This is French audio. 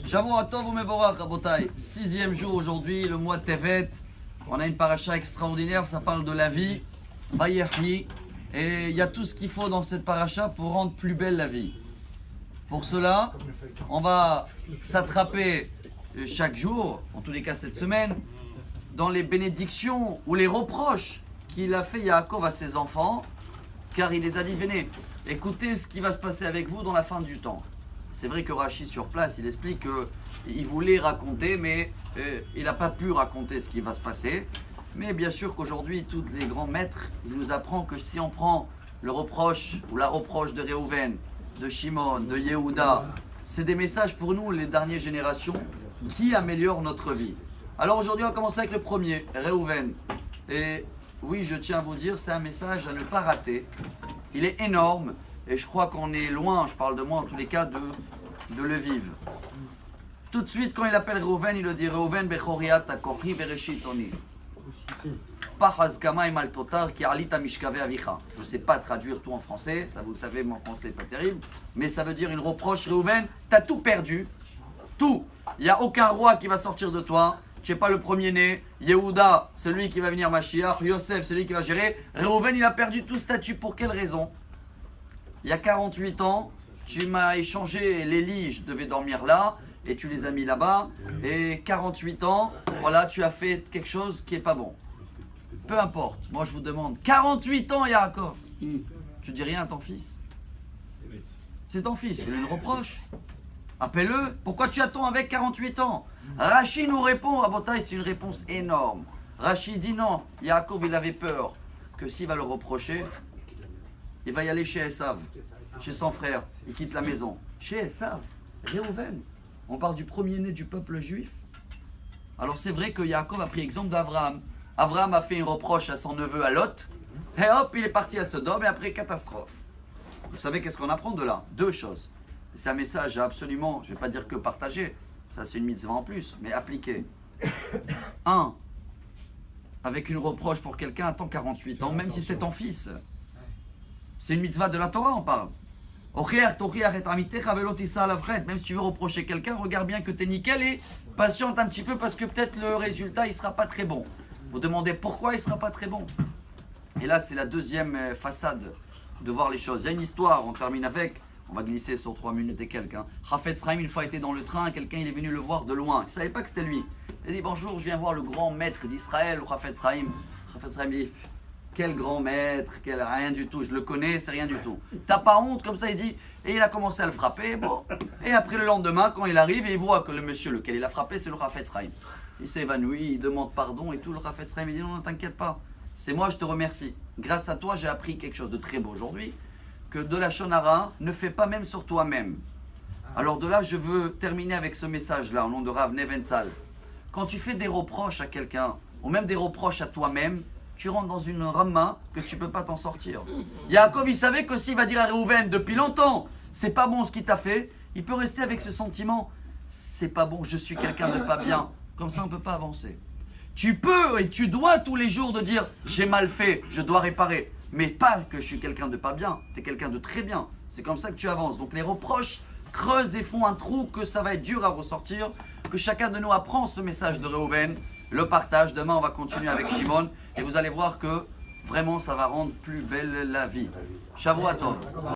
Shavuot Tov u'Mevorach, Rabotai. 6e jour aujourd'hui, le mois de Tevet. On a une paracha extraordinaire, ça parle de la vie. Vayechi. Et il y a tout ce qu'il faut dans cette paracha pour rendre plus belle la vie. Pour cela, on va s'attraper chaque jour, en tous les cas cette semaine, dans les bénédictions ou les reproches qu'il a fait Yaakov à ses enfants, car il les a dit, venez, écoutez ce qui va se passer avec vous dans la fin du temps. C'est vrai que Rashi sur place, il explique qu'il voulait raconter, mais il n'a pas pu raconter ce qui va se passer. Mais bien sûr qu'aujourd'hui, tous les grands maîtres, ils nous apprennent que si on prend le reproche ou la reproche de Réhouven, de Shimon, de Yehuda, c'est des messages pour nous, les dernières générations, qui améliorent notre vie. Alors aujourd'hui, on va commencer avec le premier, Réhouven. Et oui, je tiens à vous dire, c'est un message à ne pas rater. Il est énorme et je crois qu'on est loin, je parle de moi en tous les cas, de le vivre. Tout de suite, quand il appelle Réhouven, il le dit Réhouven bechoriat akochi bereshit oni. Je ne sais pas traduire tout en français, ça vous le savez, mon français n'est pas terrible, mais ça veut dire une reproche, Réhouven, tu as tout perdu, tout. Il n'y a aucun roi qui va sortir de toi, tu n'es pas le premier-né, Yehuda, celui qui va venir Mashiach, Yosef, celui qui va gérer. Réhouven, il a perdu tout statut, pour quelle raison? Il y a 48 ans, tu m'as échangé les lits, je devais dormir là, et tu les as mis là-bas, et 48 ans, voilà, tu as fait quelque chose qui n'est pas bon. Peu importe, moi je vous demande, 48 ans Yaakov, tu dis rien à ton fils? C'est ton fils, il a une reproche. Appelle-le, pourquoi tu attends avec 48 ans? Rashi nous répond, Rabotai, c'est une réponse énorme. Rashi dit non, Yaakov il avait peur que s'il va le reprocher, il va y aller chez Esav, chez son frère, il quitte la maison. Chez Esav, Réhouven, on parle du premier-né du peuple juif. Alors c'est vrai que Yaakov a pris exemple d'Abraham. Abraham a fait une reproche à son neveu à Lot, et hop, il est parti à Sodome, et après, catastrophe. Vous savez qu'est-ce qu'on apprend de là? Deux choses. C'est un message absolument, je ne vais pas dire que partager, ça c'est une mitzvah en plus, mais appliquer. Un, avec une reproche pour quelqu'un, attends 48 ans, même si c'est ton fils. C'est une mitzvah de la Torah, on parle. Même si tu veux reprocher quelqu'un, regarde bien que tu es nickel et patiente un petit peu parce que peut-être le résultat il sera pas très bon. Vous demandez pourquoi il sera pas très bon. Et là c'est la deuxième façade de voir les choses. Il y a une histoire, on termine avec, on va glisser sur 3 minutes et quelques. Chafetz Chaim, une fois était dans le train, quelqu'un il est venu le voir de loin, il ne savait pas que c'était lui. Il a dit bonjour, je viens voir le grand maître d'Israël, Chafetz Chaim. Chafetz Chaim dit quel grand maître, rien du tout, je le connais, c'est rien du tout. T'as pas honte comme ça, il dit. Et il a commencé à le frapper, bon. Et après le lendemain, quand il arrive, il voit que le monsieur lequel il a frappé, c'est le Chafetz Chaim. Il s'est évanoui, il demande pardon et tout. Le Chafetz Chaim, il dit non, ne t'inquiète pas, c'est moi, je te remercie. Grâce à toi, j'ai appris quelque chose de très beau aujourd'hui, que de la shonara ne fait pas même sur toi-même. Alors de là, je veux terminer avec ce message-là, au nom de Rav Neventzal. Quand tu fais des reproches à quelqu'un, ou même des reproches à toi-même, tu rentres dans une rama que tu ne peux pas t'en sortir. Yaakov, il savait que s'il va dire à Réhouven depuis longtemps, c'est pas bon ce qu'il t'a fait, il peut rester avec ce sentiment, c'est pas bon, je suis quelqu'un de pas bien. Comme ça, on ne peut pas avancer. Tu peux et tu dois tous les jours de dire, j'ai mal fait, je dois réparer. Mais pas que je suis quelqu'un de pas bien, tu es quelqu'un de très bien. C'est comme ça que tu avances. Donc les reproches creusent et font un trou que ça va être dur à ressortir, que chacun de nous apprend ce message de Réhouven, le partage. Demain, on va continuer avec Shimon et vous allez voir que vraiment, ça va rendre plus belle la vie. Shavuot Tov.